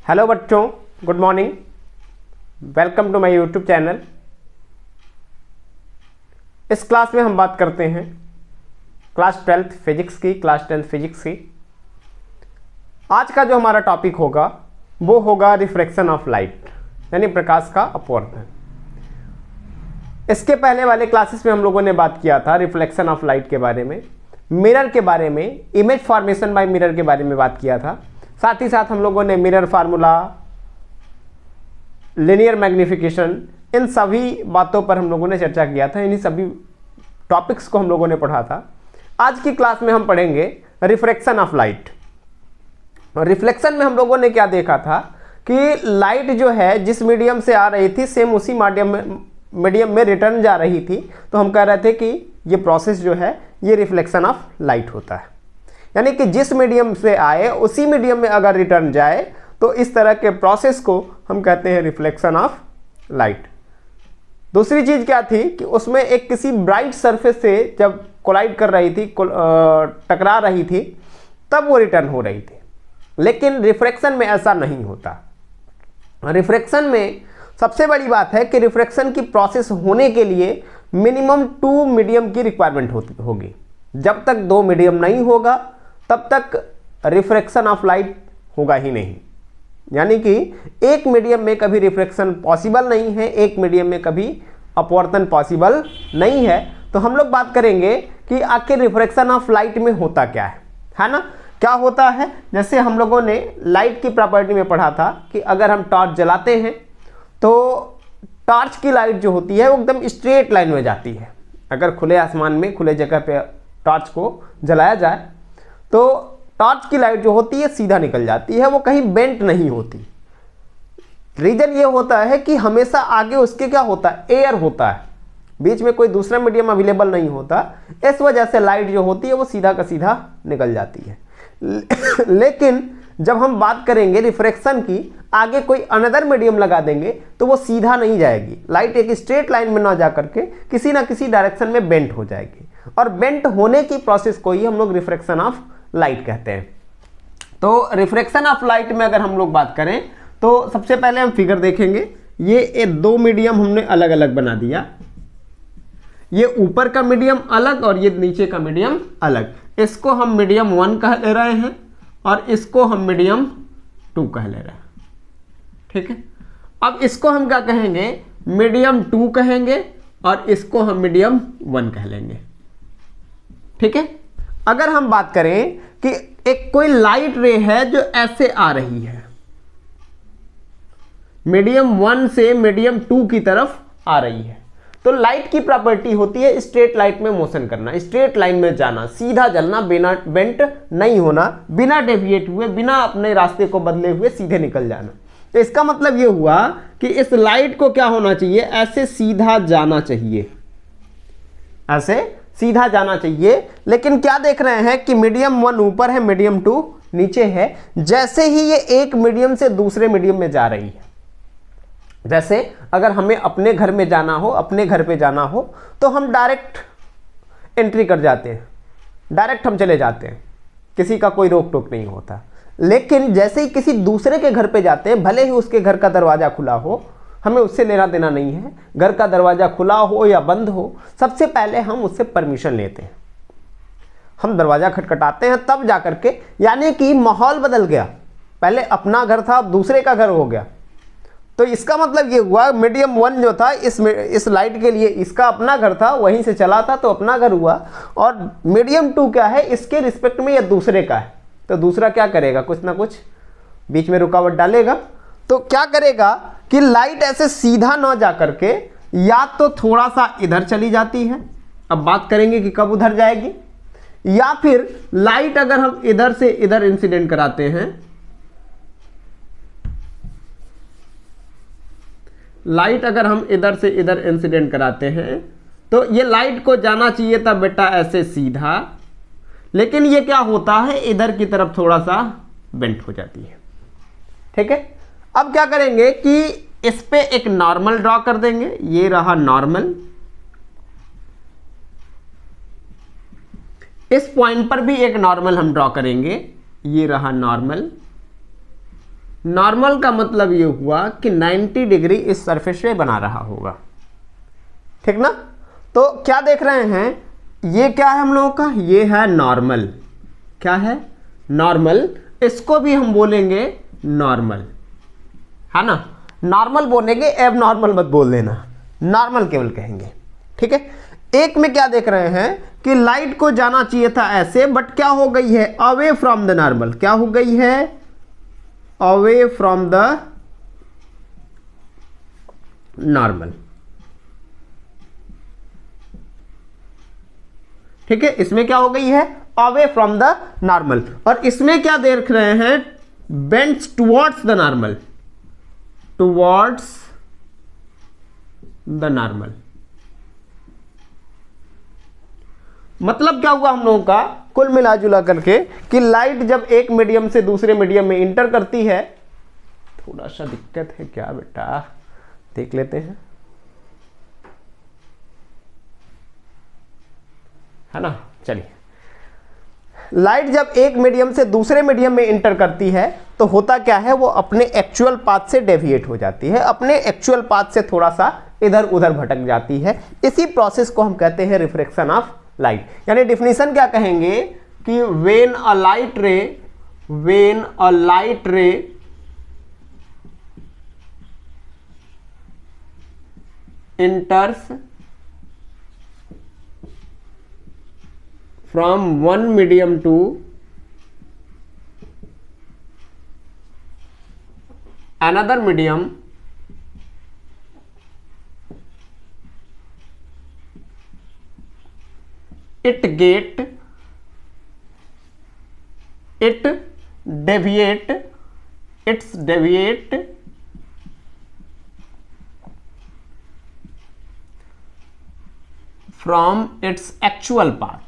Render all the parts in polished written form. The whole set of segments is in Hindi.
हेलो बच्चों, good morning. Welcome to my YouTube channel. इस क्लास में हम बात करते हैं क्लास 12th फिजिक्स की। आज का जो हमारा टॉपिक होगा वो होगा रिफ्रैक्शन ऑफ लाइट, यानी प्रकाश का अपवर्तन। इसके पहले वाले क्लासेस में हम लोगों ने बात किया था रिफ्लेक्शन ऑफ लाइट के बारे में, मिरर के बारे में, इमेज फॉर्मेशन बाय मिरर के बारे में बात किया था। साथ ही साथ हम लोगों ने मिरर फार्मूला, लिनियर मैग्निफिकेशन, इन सभी बातों पर हम लोगों ने चर्चा किया था। इन्हीं सभी टॉपिक्स को हम लोगों ने पढ़ा था। आज की क्लास में हम पढ़ेंगे रिफ्रैक्शन ऑफ लाइट। और रिफ्लेक्शन में हम लोगों ने क्या देखा था कि लाइट जो है जिस मीडियम से आ रही थी सेम उसी मीडियम में रिटर्न जा रही थी। तो हम कह रहे थे कि ये प्रोसेस जो है ये रिफ्लेक्शन ऑफ लाइट होता है, यानी कि जिस मीडियम से आए उसी मीडियम में अगर रिटर्न जाए तो इस तरह के प्रोसेस को हम कहते हैं रिफ्लेक्शन ऑफ लाइट। दूसरी चीज क्या थी कि उसमें एक किसी ब्राइट सरफेस से जब कोलाइड कर रही थी, टकरा रही थी, तब वो रिटर्न हो रही थी। लेकिन रिफ्रैक्शन में ऐसा नहीं होता। रिफ्रैक्शन में सबसे बड़ी बात है कि रिफ्रैक्शन की प्रोसेस होने के लिए मिनिमम 2 मीडियम की रिक्वायरमेंट होगी। जब तक 2 मीडियम नहीं होगा तब तक रिफ्रैक्शन ऑफ लाइट होगा ही नहीं। यानी कि एक मीडियम में कभी रिफ्रैक्शन पॉसिबल नहीं है, एक मीडियम में कभी अपवर्तन पॉसिबल नहीं है। तो हम लोग बात करेंगे कि आखिर रिफ्रैक्शन ऑफ लाइट में होता क्या है ना। क्या होता है, जैसे हम लोगों ने लाइट की प्रॉपर्टी में पढ़ा था कि अगर हम टॉर्च जलाते हैं तो टॉर्च की लाइट जो होती है वो एकदम स्ट्रेट लाइन में जाती है। अगर खुले आसमान में, खुले जगह पे टॉर्च को जलाया जाए तो टॉर्च की लाइट जो होती है सीधा निकल जाती है, वो कहीं बेंट नहीं होती। रीजन ये होता है कि हमेशा आगे उसके क्या होता है, एयर होता है, बीच में कोई दूसरा मीडियम अवेलेबल नहीं होता। इस वजह से लाइट जो होती है वो सीधा का सीधा निकल जाती है। लेकिन जब हम बात करेंगे रिफ्रैक्शन की, आगे कोई अनदर मीडियम लगा देंगे तो वो सीधा नहीं जाएगी। लाइट एक स्ट्रेट लाइन में ना जा करके किसी ना किसी डायरेक्शन में बेंट हो जाएगी, और बेंट होने की प्रोसेस को ही हम लोग रिफ्रैक्शन ऑफ लाइट कहते हैं। तो रिफ्रैक्शन ऑफ लाइट में अगर हम लोग बात करें तो सबसे पहले हम फिगर देखेंगे। ये 2 मीडियम हमने अलग अलग बना दिया। ये ऊपर का मीडियम अलग और ये नीचे का मीडियम अलग। इसको हम मीडियम 1 कह ले रहे हैं और इसको हम मीडियम 2 कह ले रहे हैं। ठीक है, अब इसको हम क्या कहेंगे, मीडियम 2 कहेंगे और इसको हम मीडियम 1 कह लेंगे। ठीक है, अगर हम बात करें कि एक कोई लाइट रे है जो ऐसे आ रही है, मीडियम 1 से मीडियम 2 की तरफ आ रही है, तो लाइट की प्रॉपर्टी होती है स्ट्रेट लाइट में मोशन करना, स्ट्रेट लाइन में जाना, सीधा चलना, बिना बेंट नहीं होना, बिना डेविएट हुए, बिना अपने रास्ते को बदले हुए सीधे निकल जाना। तो इसका मतलब यह हुआ कि इस लाइट को क्या होना चाहिए, ऐसे सीधा जाना चाहिए, ऐसे सीधा जाना चाहिए। लेकिन क्या देख रहे हैं कि मीडियम 1 ऊपर है, मीडियम 2 नीचे है। जैसे ही ये एक मीडियम से दूसरे मीडियम में जा रही है, जैसे अगर हमें अपने घर में जाना हो, अपने घर पे जाना हो, तो हम डायरेक्ट एंट्री कर जाते हैं, डायरेक्ट हम चले जाते हैं, किसी का कोई रोक टोक नहीं होता। लेकिन जैसे ही किसी दूसरे के घर पे जाते हैं, भले ही उसके घर का दरवाजा खुला हो, हमें उससे लेना देना नहीं है, घर का दरवाजा खुला हो या बंद हो, सबसे पहले हम उससे परमिशन लेते हैं। हम दरवाजा खटखटाते हैं तब जाकर के, यानी कि माहौल बदल गया। पहले अपना घर था, अब दूसरे का घर हो गया। तो इसका मतलब ये हुआ मीडियम 1 जो था इस लाइट के लिए इसका अपना घर था, वहीं से चला था तो अपना घर हुआ। और मीडियम 2 क्या है, इसके रिस्पेक्ट में या दूसरे का है, तो दूसरा क्या करेगा, कुछ ना कुछ बीच में रुकावट डालेगा। तो क्या करेगा कि लाइट ऐसे सीधा ना जा करके या तो थोड़ा सा इधर चली जाती है, अब बात करेंगे कि कब उधर जाएगी, या फिर लाइट अगर हम इधर से इधर इंसिडेंट कराते हैं, लाइट अगर हम इधर से इधर इंसिडेंट कराते हैं तो ये लाइट को जाना चाहिए था बेटा ऐसे सीधा, लेकिन ये क्या होता है, इधर की तरफ थोड़ा सा बेंट हो जाती है। ठीक है, अब क्या करेंगे कि इस पे एक नॉर्मल ड्रॉ कर देंगे। ये रहा नॉर्मल, इस पॉइंट पर भी एक नॉर्मल हम ड्रॉ करेंगे, ये रहा नॉर्मल। नॉर्मल का मतलब ये हुआ कि 90 डिग्री इस सरफेस पे बना रहा होगा, ठीक ना। तो क्या देख रहे हैं, ये क्या है हम लोगों का, ये है नॉर्मल। क्या है, नॉर्मल। इसको भी हम बोलेंगे नॉर्मल, है ना। नॉर्मल बोलेंगे, एब नॉर्मल मत बोल देना, नॉर्मल केवल कहेंगे, ठीक है। एक में क्या देख रहे हैं कि लाइट को जाना चाहिए था ऐसे, बट क्या हो गई है, अवे फ्रॉम द नॉर्मल। क्या हो गई है, अवे फ्रॉम द नॉर्मल, ठीक है। इसमें क्या हो गई है, अवे फ्रॉम द नॉर्मल। और इसमें क्या देख रहे हैं, bends towards the normal, towards the normal. मतलब क्या हुआ हम लोगों का कुल मिला जुला करके कि लाइट जब एक मीडियम से दूसरे मीडियम में इंटर करती है, थोड़ा सा दिक्कत है क्या बेटा, देख लेते हैं, है ना। चलिए, लाइट जब एक मीडियम से दूसरे मीडियम में इंटर करती है तो होता क्या है, वो अपने एक्चुअल पाथ से डेविएट हो जाती है, अपने एक्चुअल पाथ से थोड़ा सा इधर उधर भटक जाती है। इसी प्रोसेस को हम कहते हैं रिफ्रैक्शन ऑफ लाइट। यानी डिफिनीशन क्या कहेंगे कि व्हेन अ लाइट रे enters from one medium to another medium, it deviate from its actual path,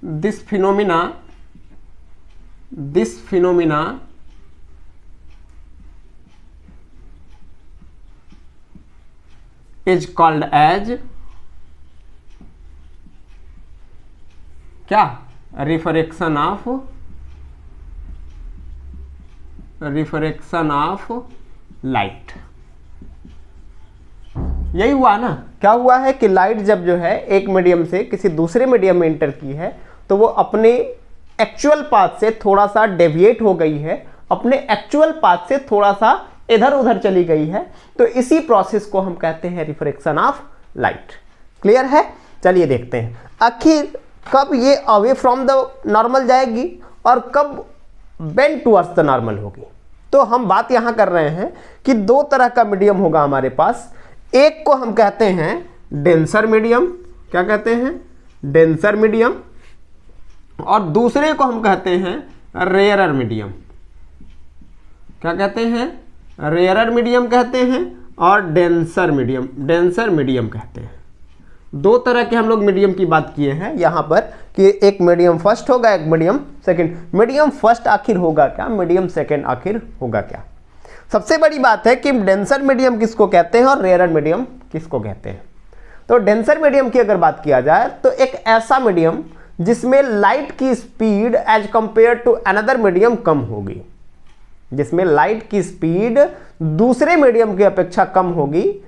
this phenomena is called as क्या, रिफ्रैक्शन ऑफ लाइट। यही हुआ ना, क्या हुआ है कि लाइट जब जो है एक मीडियम से किसी दूसरे मीडियम में इंटर की है तो वो अपने एक्चुअल पाथ से थोड़ा सा डेविएट हो गई है, अपने एक्चुअल पाथ से थोड़ा सा इधर उधर चली गई है। तो इसी प्रोसेस को हम कहते हैं रिफ्रैक्शन ऑफ लाइट। क्लियर है। चलिए देखते हैं आखिर कब ये अवे फ्रॉम द नॉर्मल जाएगी और कब बेंड टुवर्ड्स द नॉर्मल होगी। तो हम बात यहां कर रहे हैं कि दो तरह का मीडियम होगा हमारे पास। एक को हम कहते हैं डेंसर मीडियम, क्या कहते हैं, डेंसर मीडियम, और दूसरे को हम कहते हैं रेयरर मीडियम। क्या कहते हैं, रेयरर मीडियम कहते हैं और डेंसर मीडियम कहते हैं। दो तरह के हम लोग मीडियम की बात किए हैं यहां पर कि एक मीडियम फर्स्ट होगा, एक मीडियम सेकंड। मीडियम फर्स्ट आखिर होगा क्या, मीडियम सेकंड आखिर होगा क्या। सबसे बड़ी बात है कि डेंसर मीडियम किसको कहते हैं और रेयरर मीडियम किसको कहते हैं। तो डेंसर मीडियम की अगर बात किया जाए तो एक ऐसा मीडियम जिसमें लाइट की speed as compared to another medium कम होगी, जिसमें लाइट की स्पीड दूसरे मीडियम की अपेक्षा कम होगी,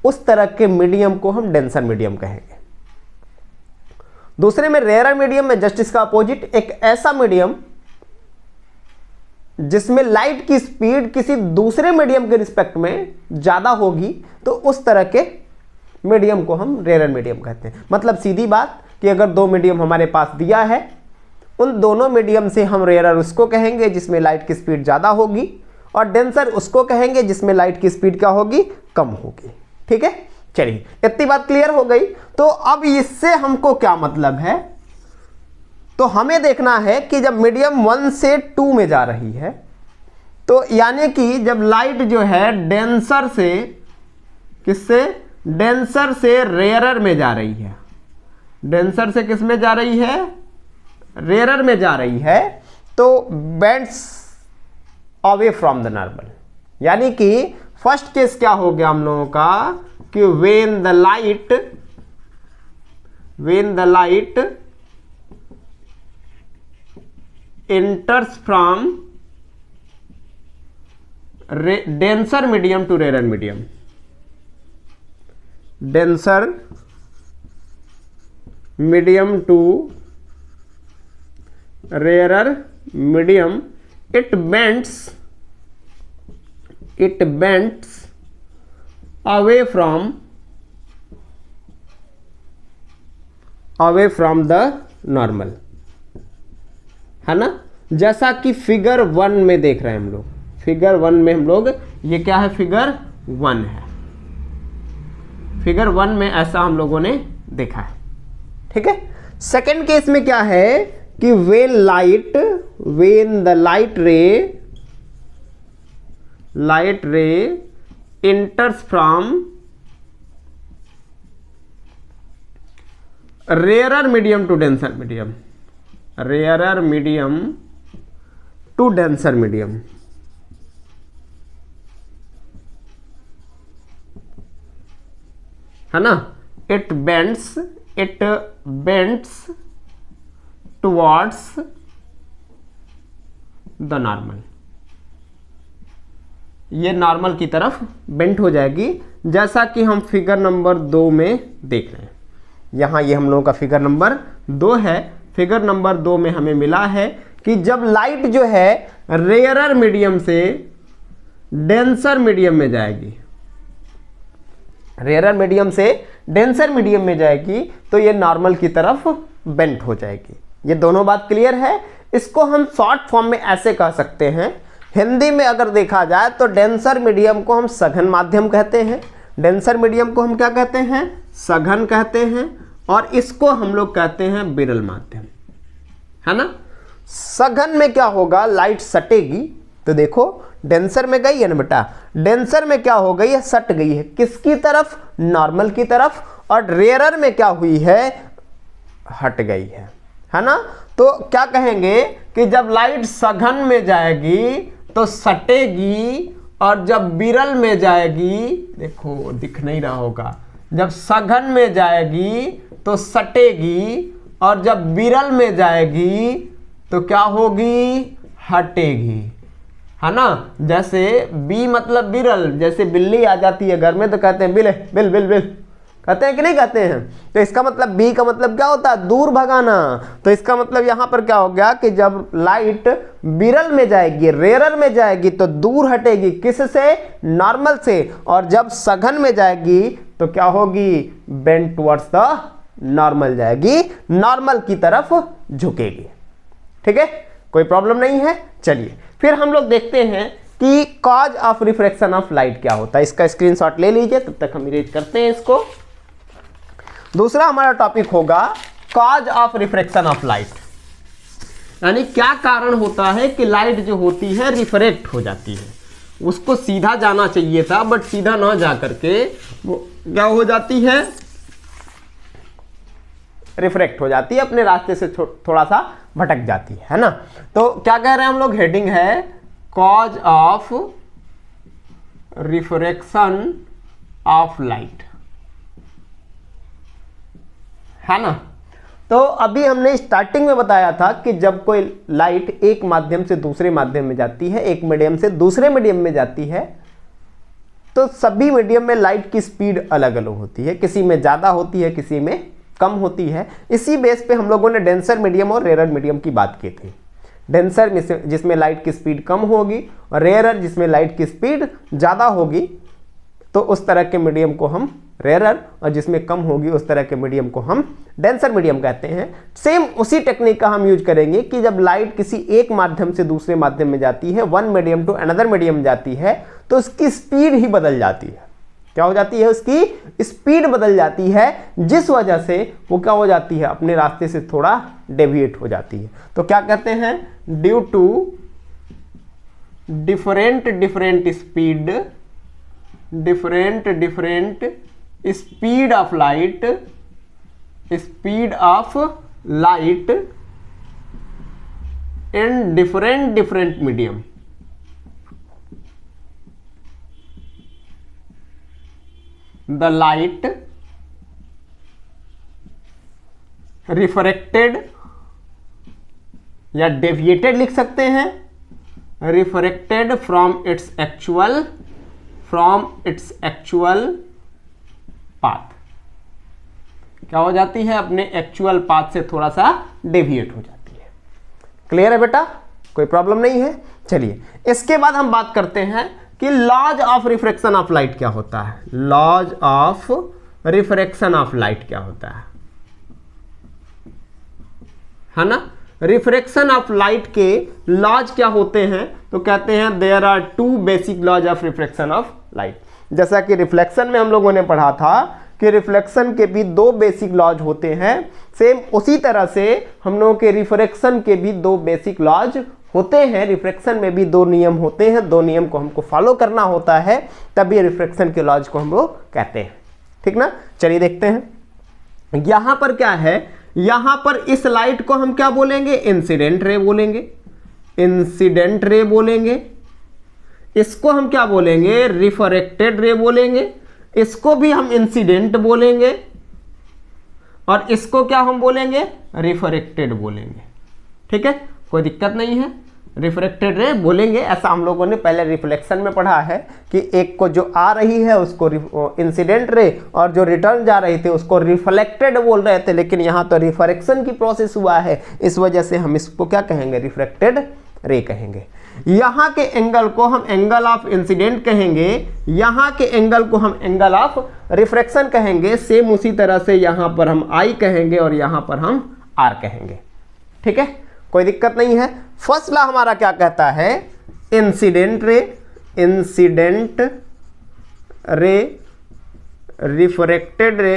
उस तरह के मीडियम को हम डेंसर मीडियम कहेंगे। दूसरे में रेयरर मीडियम में जस्ट इसका अपोजिट, एक ऐसा मीडियम जिसमें लाइट की स्पीड किसी दूसरे मीडियम के रिस्पेक्ट में ज्यादा होगी, तो उस तरह के मीडियम को हम रेयरर मीडियम कहते हैं। मतलब सीधी बात कि अगर दो मीडियम हमारे पास दिया है, उन दोनों मीडियम से हम रेयरर उसको कहेंगे जिसमें लाइट की स्पीड ज्यादा होगी, और डेंसर उसको कहेंगे जिसमें लाइट की स्पीड क्या होगी, कम होगी। ठीक है, चलिए इतनी बात क्लियर हो गई। तो अब इससे हमको क्या मतलब है, तो हमें देखना है कि जब मीडियम 1 से 2 में जा रही है, तो यानी कि जब लाइट जो है डेंसर से किससे, डेंसर से रेयरर में जा रही है, डेंसर से किस में जा रही है, रेयरर में जा रही है, तो bends away from the normal. यानी कि फर्स्ट केस क्या हो गया हम लोगों का कि when the light enters from denser medium to rarer medium. Denser medium to rarer medium. It bends away from the normal, है ना। जैसा कि फिगर 1 में देख रहे हैं हम लोग, फिगर 1 में हम लोग, ये क्या है, फिगर 1 है। फिगर 1 में ऐसा हम लोगों ने देखा है, ठीक है। सेकंड केस में क्या है कि when the light ray enters from rarer medium to denser medium, rarer medium to denser medium, है ना। it bends towards the normal, ये नॉर्मल की तरफ बेंट हो जाएगी, जैसा कि हम फिगर नंबर 2 में देख रहे हैं। यहाँ ये हम लोगों का फिगर नंबर 2 है। फिगर नंबर 2 में हमें मिला है कि जब लाइट जो है रेयरर मीडियम से डेंसर मीडियम में जाएगी, रेयरर मीडियम से डेंसर मीडियम में जाएगी, तो ये नॉर्मल की तरफ बेंट हो जाएगी। ये दोनों बात क्लियर है। इसको हम शॉर्ट फॉर्म में ऐसे कह सकते हैं, हिंदी में अगर देखा जाए तो डेंसर मीडियम को हम सघन माध्यम कहते हैं। डेंसर मीडियम को हम क्या कहते हैं, सघन कहते हैं, और इसको हम लोग कहते हैं विरल माध्यम, है ना। सघन में क्या होगा, लाइट सटेगी, तो देखो डेंसर में गई है ना बेटा, डेंसर में क्या हो गई है, सट गई है, किसकी तरफ, नॉर्मल की तरफ, और रेयरर में क्या हुई है, हट गई है ना। तो क्या कहेंगे कि जब लाइट सघन में जाएगी तो सटेगी, और जब विरल में जाएगी, देखो दिख नहीं रहा होगा, जब सघन में जाएगी तो सटेगी, और जब विरल में जाएगी तो क्या होगी, हटेगी, है ना। जैसे बी मतलब विरल, जैसे बिल्ली आ जाती है घर में तो कहते हैं बिल बिल बिल बिल, कहते हैं कि नहीं कहते हैं। तो इसका मतलब बी का मतलब क्या होता है, दूर भगाना। तो इसका मतलब यहां पर क्या हो गया कि जब लाइट विरल में जाएगी, रेयरर में जाएगी, तो दूर हटेगी, किससे, नॉर्मल से, और जब सघन में जाएगी तो क्या होगी, बेंड टुवर्ड्स द नॉर्मल जाएगी, नॉर्मल की तरफ झुकेगी, ठीक है, कोई प्रॉब्लम नहीं है। चलिए फिर हम लोग देखते हैं कि cause of refraction of light क्या होता है। इसका स्क्रीनशॉट ले लीजिए, तब तक हम इरेज करते हैं इसको। दूसरा हमारा टॉपिक होगा cause of refraction of light, यानी क्या कारण होता है कि लाइट जो होती है रिफ्रैक्ट हो जाती है। उसको सीधा जाना चाहिए था, बट सीधा ना जा करके वो क्या हो जाती है, रिफ्रैक्ट हो जाती है, अपने रास्ते से थोड़ा सा भटक जाती है ना। तो क्या कह रहे हैं हम लोग, हेडिंग है cause of refraction of light, है ना। तो अभी हमने स्टार्टिंग में बताया था कि जब कोई लाइट एक माध्यम से दूसरे माध्यम में जाती है, एक मीडियम से दूसरे मीडियम में जाती है, तो सभी मीडियम में लाइट की स्पीड अलग अलग होती है, किसी में ज़्यादा होती है, किसी में कम होती है। इसी बेस पे हम लोगों ने डेंसर मीडियम और रेयरर मीडियम की बात की थी। डेंसर जिसमें लाइट की स्पीड कम होगी, और रेयरर जिसमें लाइट की स्पीड ज़्यादा होगी, तो उस तरह के मीडियम को हम रेयरर, और जिसमें कम होगी उस तरह के मीडियम को हम डेंसर मीडियम कहते हैं। सेम उसी टेक्निक का हम यूज करेंगे कि जब लाइट किसी एक माध्यम से दूसरे माध्यम में जाती है, one medium to another medium जाती है, तो उसकी स्पीड ही बदल जाती है। क्या हो जाती है, उसकी स्पीड बदल जाती है, जिस वजह से वो क्या हो जाती है, अपने रास्ते से थोड़ा डेविएट हो जाती है। तो क्या कहते हैं, due to different speed of light in different medium, the light refracted या डेविएटेड लिख सकते हैं, refracted from its actual path, क्या हो जाती है, अपने एक्चुअल पाथ से थोड़ा सा डेविएट हो जाती है। क्लियर है बेटा, कोई प्रॉब्लम नहीं है। चलिए इसके बाद हम बात करते हैं कि laws of refraction of light क्या होता है। Laws of refraction of light क्या होता है ना। रिफ्रैक्शन ऑफ लाइट के लॉज क्या होते हैं, तो कहते हैं there are two basic laws of refraction of light. जैसा कि रिफ्लेक्शन में हम लोगों ने पढ़ा था कि रिफ्लेक्शन के भी दो बेसिक लॉज होते हैं, सेम उसी तरह से हम लोगों के रिफ्रैक्शन के भी दो बेसिक लॉज होते हैं। रिफ्रैक्शन में भी दो नियम होते हैं, दो नियम को हमको फॉलो करना होता है, तभी रिफ्रैक्शन के लॉज को हम लोग कहते हैं। ठीक ना, चलिए देखते हैं। यहां पर क्या है, यहां पर इस लाइट को हम क्या बोलेंगे, इंसिडेंट रे बोलेंगे, इंसिडेंट रे बोलेंगे। इसको हम क्या बोलेंगे, रिफ्रैक्टेड रे बोलेंगे। इसको भी हम इंसिडेंट बोलेंगे और इसको क्या हम बोलेंगे, रिफ्रैक्टेड बोलेंगे। ठीक है, कोई दिक्कत नहीं है, रिफ्रैक्टेड रे बोलेंगे। ऐसा हम लोगों ने पहले रिफ्लेक्शन में पढ़ा है कि एक को जो आ रही है उसको इंसिडेंट रे और जो रिटर्न जा रही थी उसको रिफ्लेक्टेड बोल रहे थे, लेकिन यहाँ तो रिफ्रैक्शन की प्रोसेस हुआ है, इस वजह से हम इसको क्या कहेंगे, रिफ्रैक्टेड रे कहेंगे। यहाँ के एंगल को हम एंगल ऑफ इंसिडेंट कहेंगे, यहाँ के एंगल को हम एंगल ऑफ रिफ्रैक्शन कहेंगे। सेम उसी तरह से यहाँ पर हम आई कहेंगे और यहाँ पर हम आर कहेंगे। ठीक है, कोई दिक्कत नहीं है। फर्स्ट लॉ हमारा क्या कहता है, incident ray, incident ray, refracted रे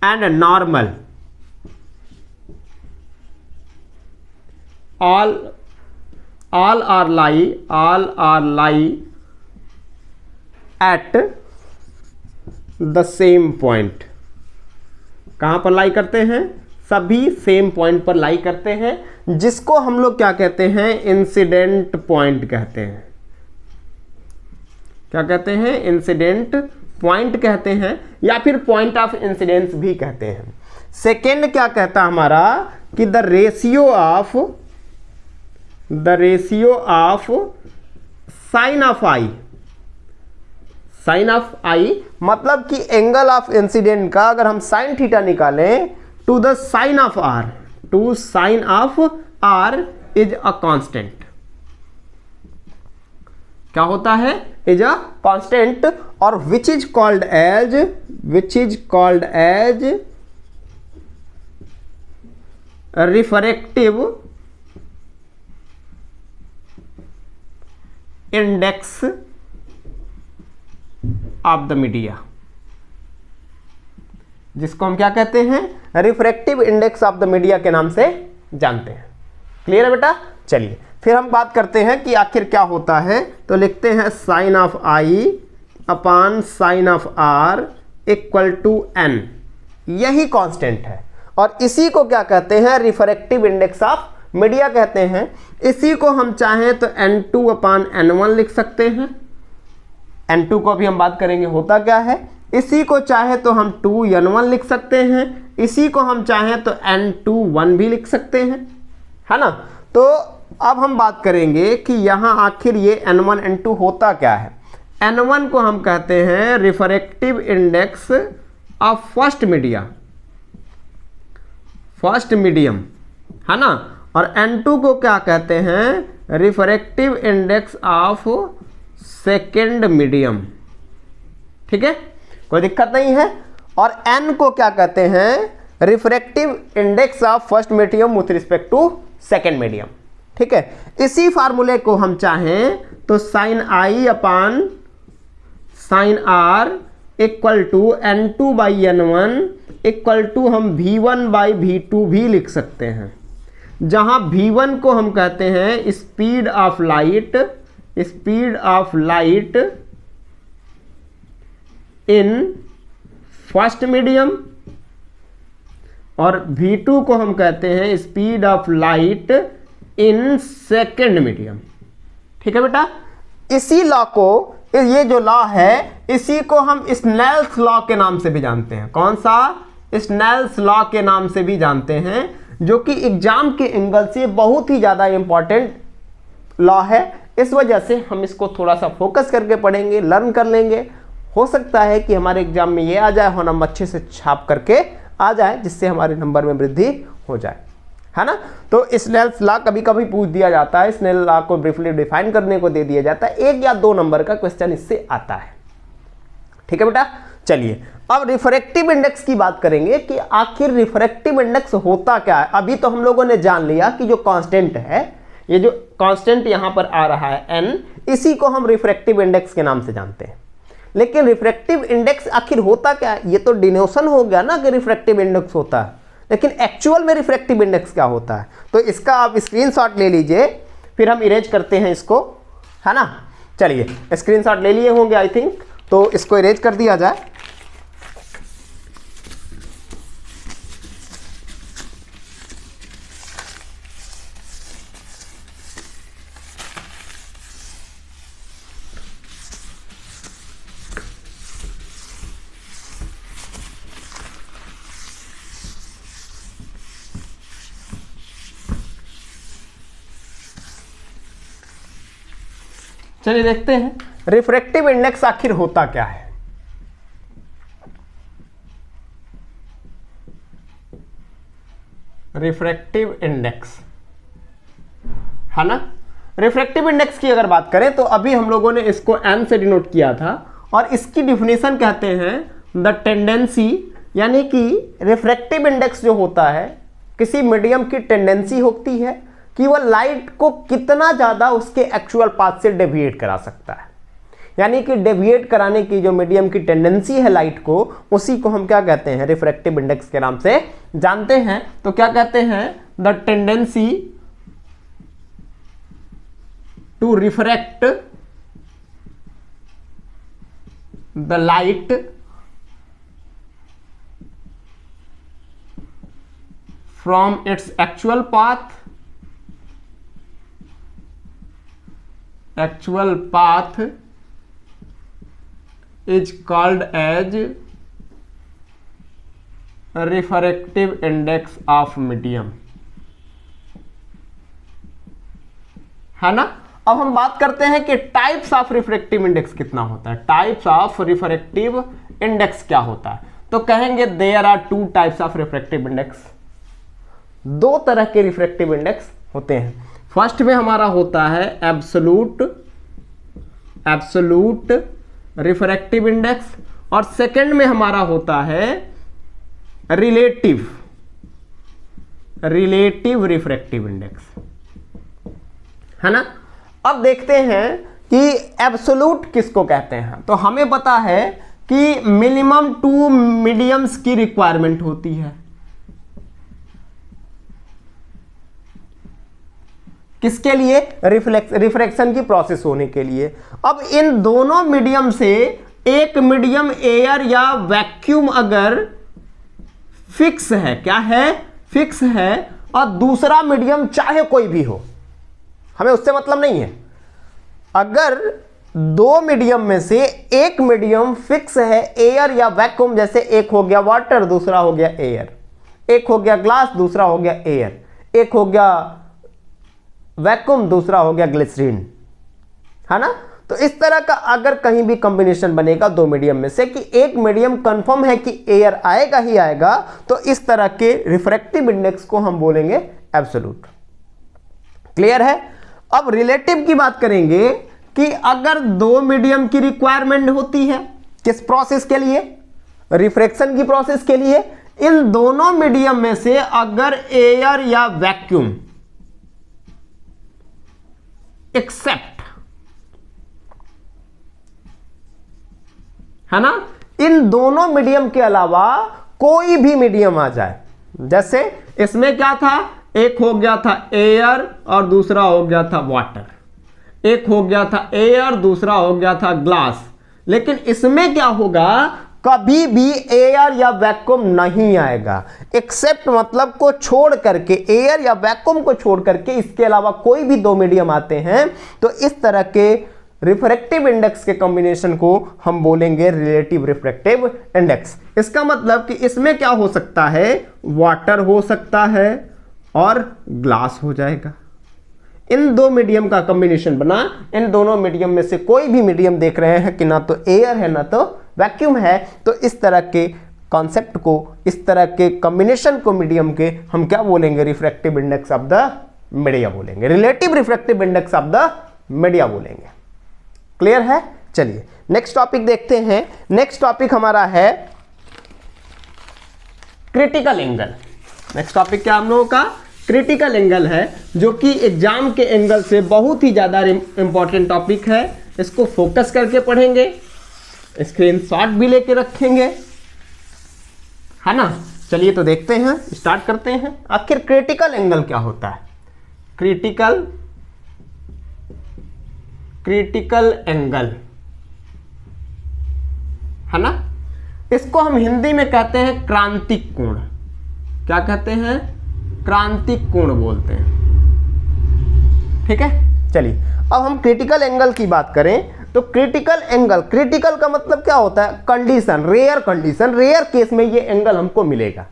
and normal, all are lie at the same point। कहां पर लाई करते हैं, सभी सेम पॉइंट पर लाई करते हैं, जिसको हम लोग क्या कहते हैं, इंसिडेंट पॉइंट कहते हैं। क्या कहते हैं, इंसिडेंट पॉइंट कहते हैं, या फिर पॉइंट ऑफ इंसिडेंस भी कहते हैं। सेकेंड क्या कहता हमारा कि the ratio of sine of i, sine of i मतलब कि एंगल ऑफ इंसिडेंट का अगर हम साइन थीटा निकालें to the sine of r, to sine of r is a constant. क्या होता है, इज अ कांस्टेंट, और which is called as refractive index of the media, जिसको हम क्या कहते हैं, refractive index of the media के नाम से जानते हैं। क्लियर है बेटा। चलिए फिर हम बात करते हैं कि आखिर क्या होता है, तो लिखते हैं sine of i upon sine of r equal to n, यही कांस्टेंट है, और इसी को क्या कहते हैं, रिफ्रैक्टिव इंडेक्स ऑफ मीडिया कहते हैं। इसी को हम चाहें तो n2 अपॉन n1 लिख सकते हैं। n2 को भी हम बात करेंगे होता क्या है। इसी को चाहे तो हम 2n1 लिख सकते हैं, इसी को हम चाहें तो n21 भी लिख सकते हैं, है ना। तो अब हम बात करेंगे कि यहाँ आखिर ये n1 n2 होता क्या है। n1 को हम कहते हैं refractive index of first medium, है ना, और n2 को क्या कहते हैं, refractive index of second medium. ठीक है, कोई दिक्कत नहीं है। और n को क्या कहते हैं, refractive index of first medium with respect to second medium. ठीक है, इसी फार्मूले को हम चाहें तो sine i upon sine r equal to n2 by n1 equal to हम v1 बाई v2 भी लिख सकते हैं, जहां v1 को हम कहते हैं speed of light in first medium, और v2 को हम कहते हैं speed of light in second medium. ठीक है बेटा, इसी लॉ को, ये जो लॉ है इसी को हम स्नेल्स लॉ के नाम से भी जानते हैं। कौन सा, स्नेल्स लॉ के नाम से भी जानते हैं, जो कि एग्जाम के एंगल से बहुत ही ज़्यादा इंपॉर्टेंट लॉ है। इस वजह से हम इसको थोड़ा सा फोकस करके पढ़ेंगे, लर्न कर लेंगे। हो सकता है कि हमारे एग्जाम में ये आ जाए और हम अच्छे से छाप करके आ जाए, जिससे हमारे नंबर में वृद्धि हो जाए, है ना। तो स्नेल्स लॉ कभी कभी पूछ दिया जाता है, स्नेल लॉ को ब्रीफली डिफाइन करने को दे दिया जाता है, 1 या 2 नंबर का क्वेश्चन इससे आता है। ठीक है बेटा, चलिए अब रिफ्रैक्टिव इंडेक्स की बात करेंगे कि आखिर रिफ्रैक्टिव इंडेक्स होता क्या है। अभी तो हम लोगों ने जान लिया कि जो कांस्टेंट है, ये जो कांस्टेंट यहां पर आ रहा है n, इसी को हम रिफ्रैक्टिव इंडेक्स के नाम से जानते हैं। लेकिन रिफ्रैक्टिव इंडेक्स आखिर होता क्या है, ये तो डिनोशन हो गया ना कि रिफ्रैक्टिव इंडेक्स होता है, लेकिन एक्चुअल में रिफ्रैक्टिव इंडेक्स क्या होता है, तो इसका आप स्क्रीनशॉट ले लीजिए, फिर हम इरेज करते हैं इसको, है ना। चलिए स्क्रीनशॉट ले लिए होंगे आई थिंक, तो इसको इरेज कर दिया जाए। चलिए देखते हैं रिफ्रैक्टिव इंडेक्स आखिर होता क्या है। रिफ्रैक्टिव इंडेक्स, है ना। रिफ्रैक्टिव इंडेक्स की अगर बात करें तो अभी हम लोगों ने इसको n से डिनोट किया था, और इसकी डिफिनेशन कहते हैं द टेंडेंसी, यानी कि रिफ्रैक्टिव इंडेक्स जो होता है किसी मीडियम की टेंडेंसी होती है कि वह लाइट को कितना ज़्यादा उसके एक्चुअल पाथ से डेविएट करा सकता है। यानी कि डेविएट कराने की जो मीडियम की टेंडेंसी है लाइट को, उसी को हम क्या कहते हैं, रिफ्रैक्टिव इंडेक्स के नाम से जानते हैं। तो क्या कहते हैं, the tendency to refract the light from its actual path is called as refractive index of medium, है ना। अब हम बात करते हैं कि टाइप्स ऑफ रिफ्रैक्टिव इंडेक्स कितना होता है, टाइप्स ऑफ रिफ्रैक्टिव इंडेक्स क्या होता है। तो कहेंगे there are 2 types of refractive index, 2 तरह के रिफ्रैक्टिव इंडेक्स होते हैं। फर्स्ट में हमारा होता है एब्सोलूट रिफ्रैक्टिव इंडेक्स, और सेकंड में हमारा होता है रिलेटिव रिफ्रैक्टिव इंडेक्स, है ना। अब देखते हैं कि एब्सोलूट किसको कहते हैं। तो हमें पता है कि मिनिमम 2 मीडियम्स की रिक्वायरमेंट होती है, किसके लिए, रिफ्रैक्शन की प्रोसेस होने के लिए। अब इन दोनों मीडियम से एक मीडियम एयर या वैक्यूम अगर फिक्स है, क्या है, फिक्स है, और दूसरा मीडियम चाहे कोई भी हो, हमें उससे मतलब नहीं है। अगर 2 मीडियम में से एक मीडियम फिक्स है, एयर या वैक्यूम, जैसे एक हो गया वाटर, दूसरा हो गया एयर, एक हो गया ग्लास, दूसरा हो गया एयर, एक हो गया वैक्यूम, दूसरा हो गया ग्लिसरीन, है ना। तो इस तरह का अगर कहीं भी कॉम्बिनेशन बनेगा 2 मीडियम में से कि एक मीडियम कंफर्म है कि एयर आएगा ही आएगा, तो इस तरह के रिफ्रैक्टिव इंडेक्स को हम बोलेंगे एब्सोल्यूट। क्लियर है। अब रिलेटिव की बात करेंगे कि अगर 2 मीडियम की रिक्वायरमेंट होती है, किस प्रोसेस के लिए, रिफ्रैक्शन की प्रोसेस के लिए, इन दोनों मीडियम में से अगर एयर या वैक्यूम एक्सेप्ट, है ना, इन दोनों मीडियम के अलावा कोई भी मीडियम आ जाए, जैसे इसमें क्या था, एक हो गया था एयर और दूसरा हो गया था वाटर, एक हो गया था एयर, दूसरा हो गया था ग्लास, लेकिन इसमें क्या होगा, कभी भी एयर या वैक्यूम नहीं आएगा। एक्सेप्ट मतलब को छोड़ करके, एयर या वैक्यूम को छोड़ करके इसके अलावा कोई भी 2 मीडियम आते हैं, तो इस तरह के रिफ्रैक्टिव इंडेक्स के कॉम्बिनेशन को हम बोलेंगे रिलेटिव रिफ्रैक्टिव इंडेक्स। इसका मतलब कि इसमें क्या हो सकता है, वाटर हो सकता है और ग्लास हो जाएगा। इन दो मीडियम का कॉम्बिनेशन बना, इन दोनों मीडियम में से कोई भी मीडियम देख रहे हैं कि ना तो एयर है ना तो वैक्यूम है, तो इस तरह के कॉन्सेप्ट को, इस तरह के कॉम्बिनेशन को मीडियम के हम क्या बोलेंगे, refractive index of the media बोलेंगे, relative refractive index of the media बोलेंगे। क्लियर है? चलिए नेक्स्ट टॉपिक देखते हैं। नेक्स्ट टॉपिक हमारा है क्रिटिकल एंगल। नेक्स्ट टॉपिक क्या हम लोगों का, क्रिटिकल एंगल है, जो कि एग्जाम के एंगल से बहुत ही ज्यादा इंपॉर्टेंट टॉपिक है। इसको फोकस करके पढ़ेंगे, स्क्रीनशॉट भी लेके रखेंगे, है ना। चलिए तो देखते हैं, स्टार्ट करते हैं। आखिर क्रिटिकल एंगल क्या होता है? क्रिटिकल एंगल, है ना। इसको हम हिंदी में कहते हैं क्रांतिक कोण। क्या कहते हैं? क्रांतिक कोण बोलते हैं। ठीक है, चलिए अब हम क्रिटिकल एंगल की बात करें तो क्रिटिकल एंगल, क्रिटिकल का मतलब क्या होता है, condition, rare condition, rare case में ये एंगल हमको मिलेगा।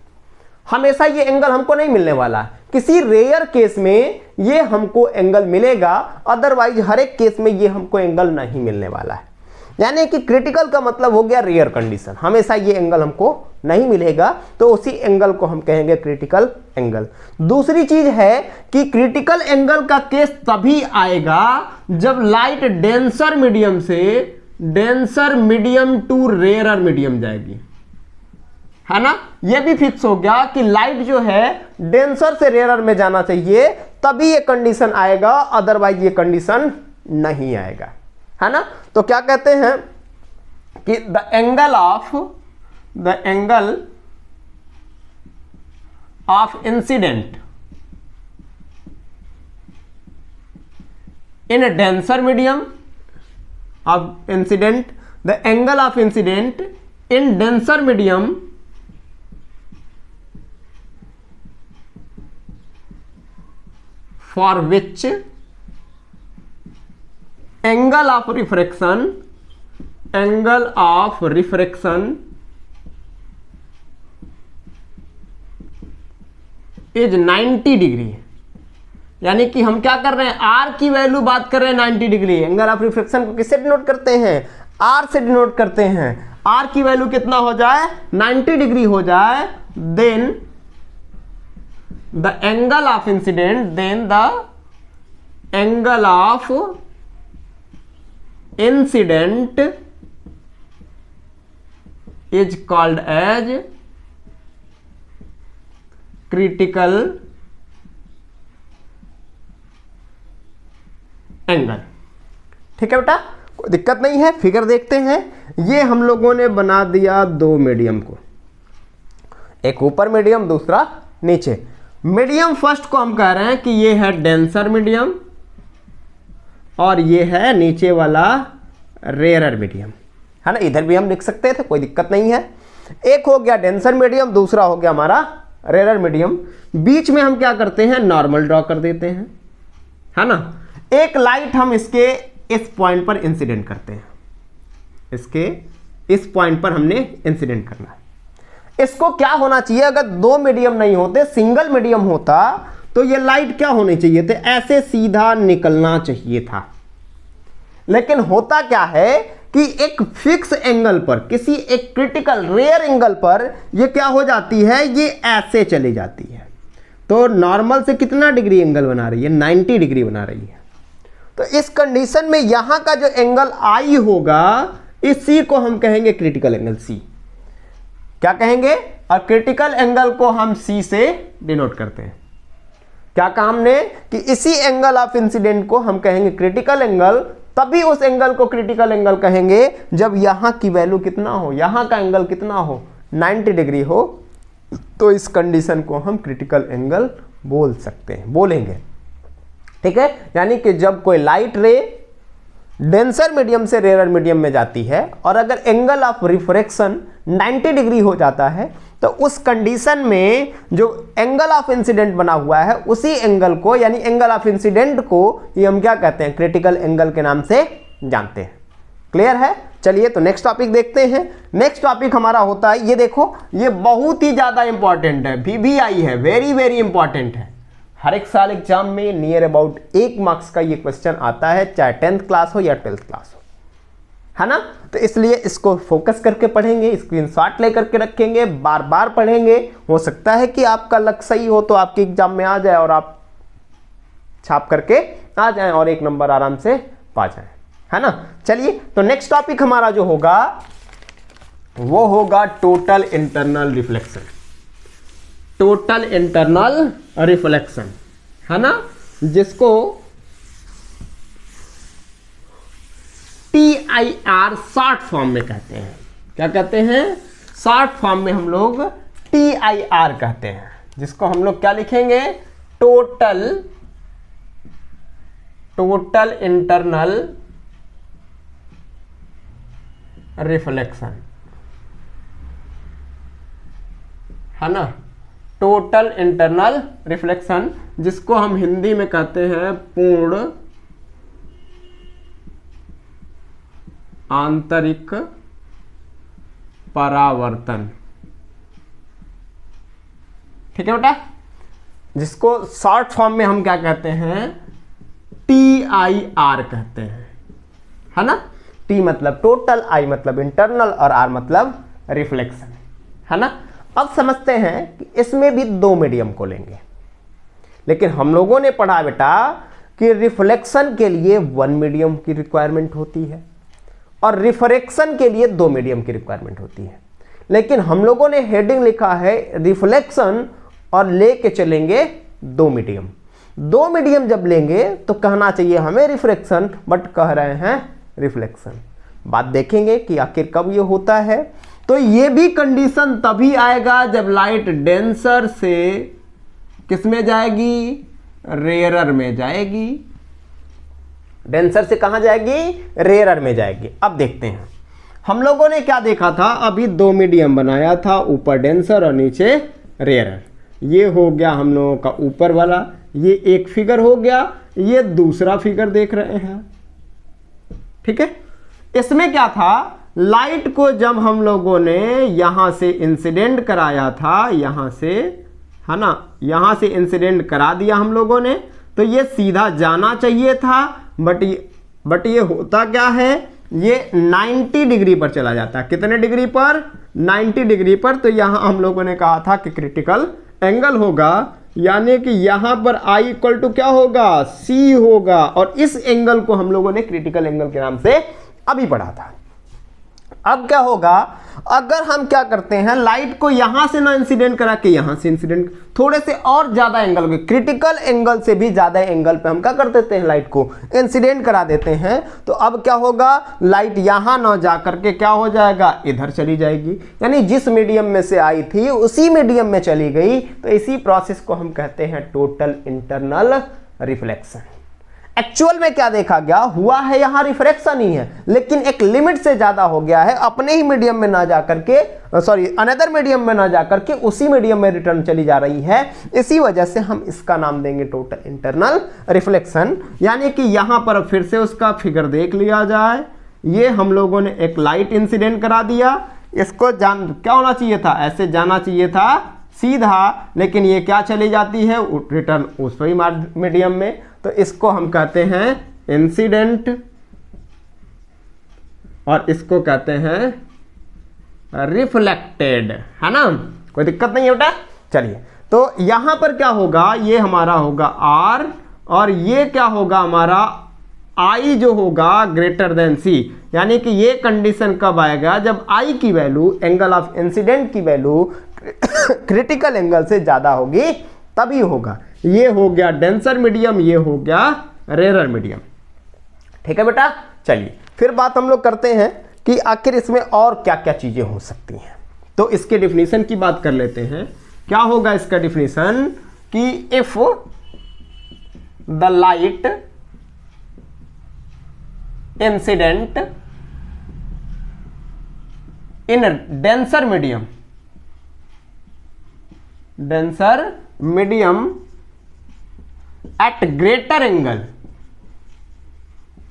हमेशा ये एंगल हमको नहीं मिलने वाला, किसी रेयर केस में ये हमको एंगल मिलेगा, अदरवाइज हर एक केस में ये हमको एंगल नहीं मिलने वाला है। यानी कि क्रिटिकल का मतलब हो गया रेयर कंडीशन, हमेशा ये एंगल हमको नहीं मिलेगा, तो उसी एंगल को हम कहेंगे क्रिटिकल एंगल। दूसरी चीज है कि क्रिटिकल एंगल का केस तभी आएगा जब लाइट डेंसर मीडियम से denser medium to rarer medium जाएगी, है ना। यह भी फिक्स हो गया कि लाइट जो है डेंसर से रेयरर में जाना चाहिए, तभी ये कंडीशन आएगा, अदरवाइज ये कंडीशन नहीं आएगा, है ना। तो क्या कहते हैं कि the angle of incident in denser medium of incident, the angle of incident in denser medium for which angle of refraction is 90 degree. यानी कि हम क्या कर रहे हैं, R की वैल्यू बात कर रहे हैं 90 डिग्री। एंगल ऑफ रिफ्रैक्शन को किससे डिनोट करते हैं, R से डिनोट करते हैं। R की वैल्यू कितना हो जाए, 90 डिग्री हो जाए, then the angle of incident, then the angle of incident is called as critical angle। ठीक है बेटा, कोई दिक्कत नहीं है। फिगर देखते हैं, ये हम लोगों ने बना दिया दो मीडियम को, एक ऊपर मीडियम दूसरा नीचे। मीडियम फर्स्ट को हम कह रहे हैं कि ये है डेंसर मीडियम और ये है नीचे वाला रेयरर मीडियम, है ना। इधर भी हम लिख सकते थे, कोई दिक्कत नहीं है। एक हो गया डेंसर मीडियम, दूसरा हो गया हमारा रेयरर मीडियम। बीच में हम क्या करते हैं, नॉर्मल ड्रॉ कर देते हैं, है ना। एक लाइट हम इसके इस पॉइंट पर इंसिडेंट करते हैं, इसके इस पॉइंट पर हमने इंसिडेंट करना है। इसको क्या होना चाहिए, अगर दो मीडियम नहीं होते, सिंगल मीडियम होता, तो ये लाइट क्या होनी चाहिए थे, ऐसे सीधा निकलना चाहिए था। लेकिन होता क्या है कि एक फिक्स एंगल पर, किसी एक क्रिटिकल रेयर एंगल पर ये क्या हो जाती है, ये ऐसे चली जाती है। तो नॉर्मल से कितना डिग्री एंगल बना रही है, 90 डिग्री बना रही है। तो इस कंडीशन में यहां का जो एंगल आई होगा, इसी को हम कहेंगे क्रिटिकल एंगल सी। क्या कहेंगे, और क्रिटिकल एंगल को हम सी से डिनोट करते हैं। क्या कहा हमने कि इसी एंगल ऑफ इंसिडेंट को हम कहेंगे क्रिटिकल एंगल, तभी उस एंगल को क्रिटिकल एंगल कहेंगे जब यहां की वैल्यू कितना हो, यहां का एंगल कितना हो, 90 डिग्री हो। तो इस कंडीशन को हम क्रिटिकल एंगल बोल सकते हैं, बोलेंगे। ठीक है, यानी कि जब कोई लाइट रे डेंसर मीडियम से रेयर मीडियम में जाती है और अगर एंगल ऑफ रिफ्रैक्शन 90 डिग्री हो जाता है, तो उस कंडीशन में जो एंगल ऑफ इंसिडेंट बना हुआ है, उसी एंगल को, यानी एंगल ऑफ इंसिडेंट को, ये हम क्या कहते हैं, क्रिटिकल एंगल के नाम से जानते हैं। क्लियर है? चलिए तो नेक्स्ट टॉपिक देखते हैं। नेक्स्ट टॉपिक हमारा होता है, ये देखो, ये बहुत ही ज़्यादा इंपॉर्टेंट है, VVI है, वेरी वेरी इंपॉर्टेंट है। हर एक साल एग्जाम में नियर अबाउट 1 मार्क्स का ये क्वेश्चन आता है, चाहे 10th क्लास हो या 12th क्लास हो, है ना। तो इसलिए इसको फोकस करके पढ़ेंगे, स्क्रीनशॉट लेकर के रखेंगे, बार बार पढ़ेंगे। हो सकता है कि आपका लक सही हो तो आपके एग्जाम में आ जाए और आप छाप करके आ जाएं और 1 नंबर आराम से पा जाएं, है ना। चलिए तो नेक्स्ट टॉपिक हमारा जो होगा वो होगा total internal reflection. Total internal reflection, है ना, जिसको TIR शॉर्ट फॉर्म में कहते हैं। क्या कहते हैं? शॉर्ट फॉर्म में हम लोग TIR कहते हैं, जिसको हम लोग क्या लिखेंगे? टोटल इंटरनल रिफ्लेक्शन, है ना। टोटल इंटरनल रिफ्लेक्शन, जिसको हम हिंदी में कहते हैं पूर्ण आंतरिक परावर्तन। ठीक है बेटा, जिसको शॉर्ट फॉर्म में हम क्या कहते हैं? TIR कहते हैं, है ना। T मतलब टोटल, I मतलब इंटरनल और R मतलब रिफ्लेक्शन, है ना। अब समझते हैं कि इसमें भी 2 मीडियम को लेंगे, लेकिन हम लोगों ने पढ़ा बेटा कि रिफ्लेक्शन के लिए 1 मीडियम की रिक्वायरमेंट होती है और रिफ्रैक्शन के लिए 2 मीडियम की रिक्वायरमेंट होती है। लेकिन हम लोगों ने हेडिंग लिखा है रिफ्लेक्शन और लेके चलेंगे 2 मीडियम। 2 मीडियम जब लेंगे तो कहना चाहिए हमें रिफ्रैक्शन, बट कह रहे हैं रिफ्लेक्शन। बात देखेंगे कि आखिर कब ये होता है। तो ये भी कंडीशन तभी आएगा जब लाइट डेंसर से किस में जाएगी? रेयरर में जाएगी। डेंसर से कहां जाएगी? रेयरर में जाएगी। अब देखते हैं, हम लोगों ने क्या देखा था? अभी 2 मीडियम बनाया था, ऊपर डेंसर और नीचे रेयरर। ये हो गया हम लोगों का ऊपर वाला, ये एक फिगर हो गया, ये दूसरा फिगर देख रहे हैं। ठीक है, इसमें क्या था? लाइट को जब हम लोगों ने यहां से इंसिडेंट कराया था, यहां से, है ना, यहां से इंसिडेंट करा दिया हम लोगों ने, तो ये सीधा जाना चाहिए था, बट ये होता क्या है? ये 90 डिग्री पर चला जाता है। कितने डिग्री पर? 90 डिग्री पर। तो यहां हम लोगों ने कहा था कि क्रिटिकल एंगल होगा, यानी कि यहां पर I इक्वल टू क्या होगा? C होगा। और इस एंगल को हम लोगों ने क्रिटिकल एंगल के नाम से अभी पढ़ा था। अब क्या होगा? अगर हम क्या करते हैं, लाइट को यहां से ना इंसिडेंट करा के यहां से इंसिडेंट, थोड़े से और ज्यादा एंगल पे, क्रिटिकल एंगल से भी ज्यादा एंगल पे हम क्या कर देते हैं? लाइट को इंसिडेंट करा देते हैं। तो अब क्या होगा? लाइट यहां ना जा करके क्या हो जाएगा? इधर चली जाएगी, यानी जिस मीडियम में से आई थी उसी मीडियम में चली गई। तो इसी प्रोसेस को हम कहते हैं टोटल इंटरनल रिफ्लेक्शन। एक्चुअल में क्या देखा गया? हुआ है यहां रिफ्रैक्शन ही है, लेकिन एक लिमिट से ज्यादा हो गया है, अपने ही मीडियम में ना जाकर के, सॉरी अनदर मीडियम में ना जाकर के उसी मीडियम में रिटर्न चली जा रही है। इसी वजह से हम इसका नाम देंगे टोटल इंटरनल रिफ्लेक्शन। यानी कि यहां पर फिर से उसका फिगर देख लिया जाए। ये हम लोगों ने एक लाइट इंसिडेंट करा दिया, इसको क्या होना चाहिए था? ऐसे जाना चाहिए था सीधा, लेकिन ये क्या चली जाती है? रिटर्न उसी मीडियम में। तो इसको हम कहते हैं इंसिडेंट और इसको कहते हैं रिफ्लेक्टेड, है ना। कोई दिक्कत नहीं है बेटा। चलिए, तो यहां पर क्या होगा? ये हमारा होगा R और ये क्या होगा? हमारा I जो होगा ग्रेटर देन C। यानी कि ये कंडीशन कब आएगा? जब I की वैल्यू, एंगल ऑफ इंसिडेंट की वैल्यू क्रिटिकल एंगल से ज्यादा होगी, तभी होगा। ये हो गया डेंसर मीडियम, ये हो गया रेयरर मीडियम। ठीक है बेटा। चलिए फिर बात हम लोग करते हैं कि आखिर इसमें और क्या क्या चीजें हो सकती हैं। तो इसके डिफिनीशन की बात कर लेते हैं। क्या होगा इसका डिफिनीशन? कि if the light incident in denser medium at greater angle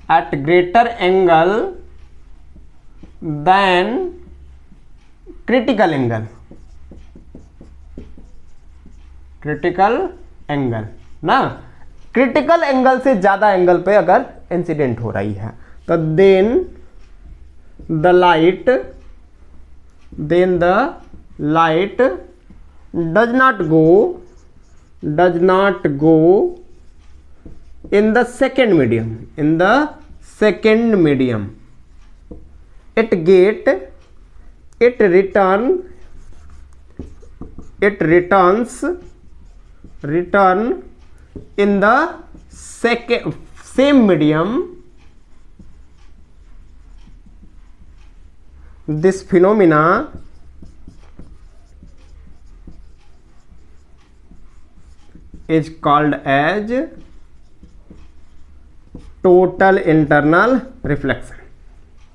at greater angle than critical angle, critical angle ना, क्रिटिकल एंगल से ज्यादा एंगल पे अगर इंसिडेंट हो रही है तो then the light does not go in the second medium, it return in the same medium. This phenomena is called as total internal reflection.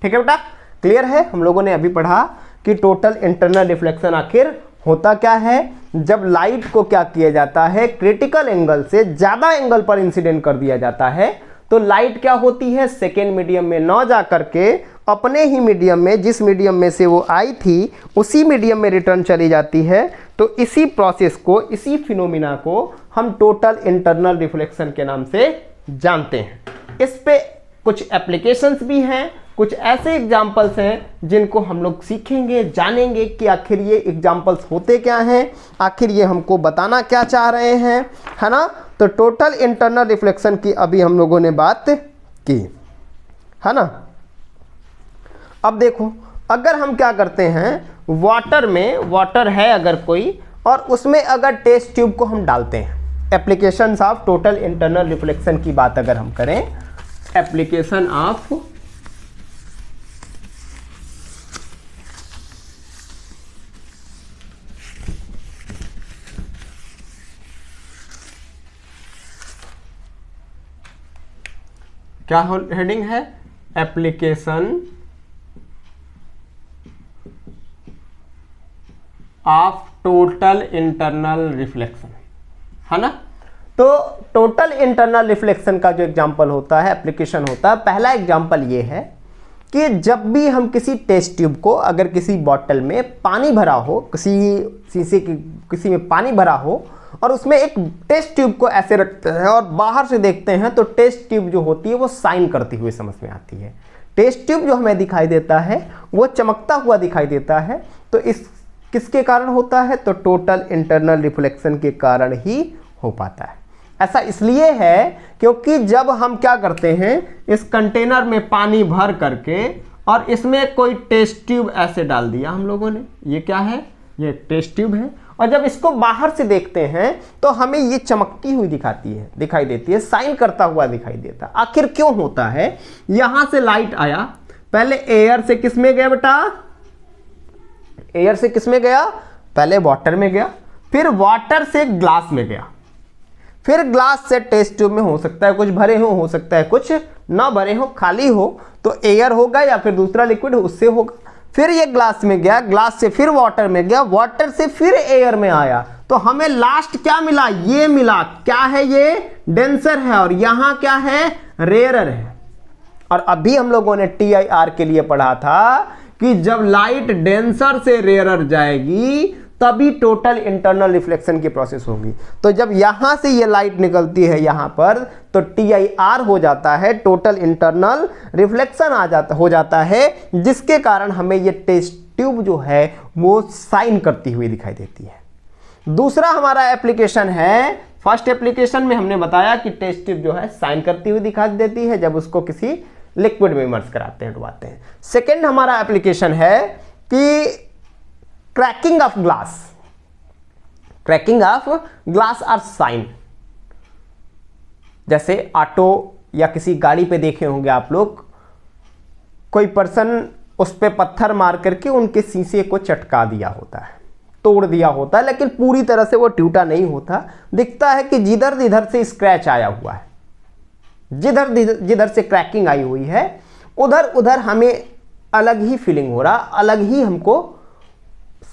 ठीक है बेटा, क्लियर है? हम लोगों ने अभी पढ़ा कि टोटल इंटरनल रिफ्लेक्शन आखिर होता क्या है। जब लाइट को क्या किया जाता है, क्रिटिकल एंगल से ज्यादा एंगल पर इंसिडेंट कर दिया जाता है, तो लाइट क्या होती है, सेकेंड मीडियम में न जा करके अपने ही मीडियम में, जिस मीडियम में से वो आई थी उसी मीडियम में रिटर्न चली जाती है। तो इसी प्रोसेस को, इसी फिनोमिना को हम टोटल इंटरनल रिफ्लेक्शन के नाम से जानते हैं। इस पे कुछ एप्लीकेशंस भी हैं, कुछ ऐसे एग्जाम्पल्स हैं जिनको हम लोग सीखेंगे, जानेंगे कि आखिर ये एग्जाम्पल्स होते क्या हैं, आखिर ये हमको बताना क्या चाह रहे हैं, है ना। तो टोटल इंटरनल रिफ्लेक्शन की अभी हम लोगों ने बात की, है ना। अब देखो, अगर हम क्या करते हैं, वाटर में, वाटर है अगर कोई, और उसमें अगर टेस्ट ट्यूब को हम डालते हैं, applications of total internal reflection की बात अगर हम करें, एप्लीकेशन ऑफ क्या हेडिंग है, application of total internal reflection, है ना। तो टोटल इंटरनल रिफ्लेक्शन का जो एग्जांपल होता है, एप्लीकेशन होता है, पहला एग्जांपल ये है कि जब भी हम किसी टेस्ट ट्यूब को, अगर किसी बॉटल में पानी भरा हो, किसी शीशे की किसी में पानी भरा हो और उसमें एक टेस्ट ट्यूब को ऐसे रखते हैं और बाहर से देखते हैं, तो टेस्ट ट्यूब जो होती है वो साइन करती हुई समझ में आती है। टेस्ट ट्यूब जो हमें दिखाई देता है वो चमकता हुआ दिखाई देता है। तो इस किसके कारण होता है, तो टोटल इंटरनल रिफ्लेक्शन के कारण ही हो पाता है। ऐसा इसलिए है क्योंकि जब हम क्या करते हैं, इस कंटेनर में पानी भर करके और इसमें कोई टेस्ट ट्यूब ऐसे डाल दिया हम लोगों ने, ये क्या है, ये टेस्ट ट्यूब है, और जब इसको बाहर से देखते हैं तो हमें ये चमकती हुई दिखाई देती है, साइन करता हुआ दिखाई देता है। आखिर क्यों होता है, यहां से लाइट आया, पहले एयर से किस में गया बेटा, एयर से किस में गया, पहले वाटर में गया, फिर वाटर से ग्लास में गया, फिर ग्लास से टेस्ट ट्यूब में, हो सकता है कुछ भरे हो सकता है कुछ ना भरे हो, खाली हो, तो एयर होगा या फिर दूसरा लिक्विड उससे होगा, फिर ये ग्लास में गया, ग्लास से फिर वाटर में गया, वाटर से फिर एयर में आया, तो हमें लास्ट क्या मिला, ये मिला, क्या है ये, डेंसर है, और यहां क्या है, रेयरर है। और अभी हम लोगों ने TIR के लिए पढ़ा था कि जब लाइट डेंसर से रेयरर जाएगी तभी टोटल इंटरनल रिफ्लेक्शन की प्रोसेस होगी। तो जब यहां से ये लाइट निकलती है यहां पर, तो TIR हो जाता है, टोटल इंटरनल रिफ्लेक्शन हो जाता है, जिसके कारण हमें ये टेस्ट ट्यूब जो है वो साइन करती हुई दिखाई देती है। दूसरा हमारा एप्लीकेशन है, फर्स्ट एप्लीकेशन में हमने बताया कि टेस्ट ट्यूब जो है साइन करती हुई दिखाई देती है जब उसको किसी लिक्विड में इमर्स कराते हैं, डुबाते हैं। सेकेंड हमारा एप्लीकेशन है कि cracking of glass are sign. जैसे ऑटो या किसी गाड़ी पे देखे होंगे आप लोग, कोई पर्सन उस पे पत्थर मार करके उनके शीशे को चटका दिया होता है, तोड़ दिया होता है, लेकिन पूरी तरह से वो टूटा नहीं होता, दिखता है कि जिधर जिधर से स्क्रैच आया हुआ है, जिधर जिधर से क्रैकिंग आई हुई है, उधर उधर हमें अलग ही फीलिंग हो रहा, अलग ही हमको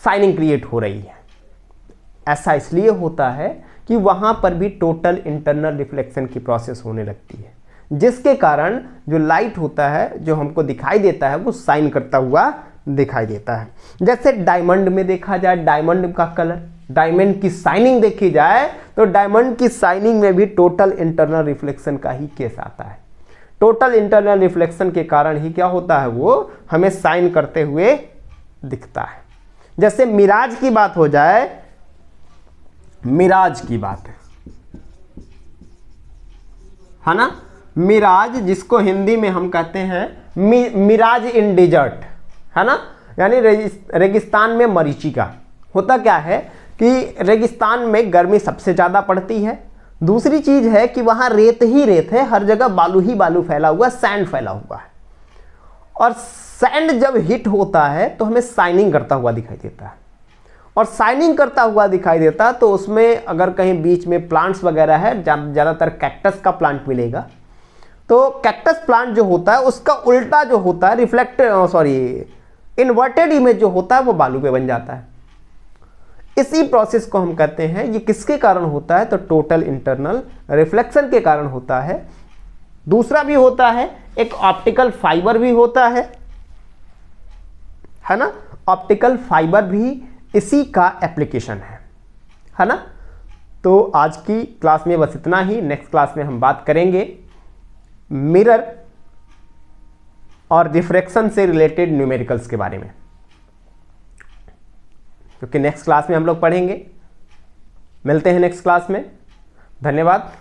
साइनिंग क्रिएट हो रही है। ऐसा इसलिए होता है कि वहां पर भी टोटल इंटरनल रिफ्लेक्शन की प्रोसेस होने लगती है। जिसके कारण जो लाइट होता है जो हमको दिखाई देता है वो शाइन करता हुआ दिखाई देता है। जैसे डायमंड में देखा जाए, डायमंड का कलर, डायमंड की शाइनिंग देखी जाए तो डायमंड की शाइनिंग में भी टोटल इंटरनल रिफ्लेक्शन का ही केस आता है। टोटल इंटरनल रिफ्लेक्शन के कारण ही क्या होता है, वो हमें शाइन करते हुए दिखता है। जैसे मिराज की बात हो जाए, मिराज की बात है ना, मिराज जिसको हिंदी में हम कहते हैं मिराज इन डेजर्ट, है ना, यानी रेगिस्तान में मरीचिका। होता क्या है कि रेगिस्तान में गर्मी सबसे ज़्यादा पड़ती है। दूसरी चीज़ है कि वहाँ रेत ही रेत है, हर जगह बालू ही बालू फैला हुआ, सैंड फैला हुआ है। और सैंड जब हिट होता है तो हमें शाइनिंग करता हुआ दिखाई देता है, और शाइनिंग करता हुआ दिखाई देता तो उसमें अगर कहीं बीच में प्लांट्स वगैरह है, ज़्यादातर कैक्टस का प्लांट मिलेगा, तो कैक्टस प्लांट जो होता है उसका उल्टा जो होता है इन्वर्टेड इमेज जो होता है वो बालू पे बन जाता है। इसी प्रोसेस को हम कहते हैं, ये किसके कारण होता है, तो टोटल इंटरनल रिफ्लेक्शन के कारण होता है। दूसरा भी होता है, एक ऑप्टिकल फाइबर भी होता है ना, ऑप्टिकल फाइबर भी इसी का एप्लीकेशन है ना। तो आज की क्लास में बस इतना ही। नेक्स्ट क्लास में हम बात करेंगे मिरर और रिफ्रैक्शन से रिलेटेड न्यूमेरिकल्स के बारे में, क्योंकि नेक्स्ट क्लास में हम लोग पढ़ेंगे। मिलते हैं नेक्स्ट क्लास में। धन्यवाद।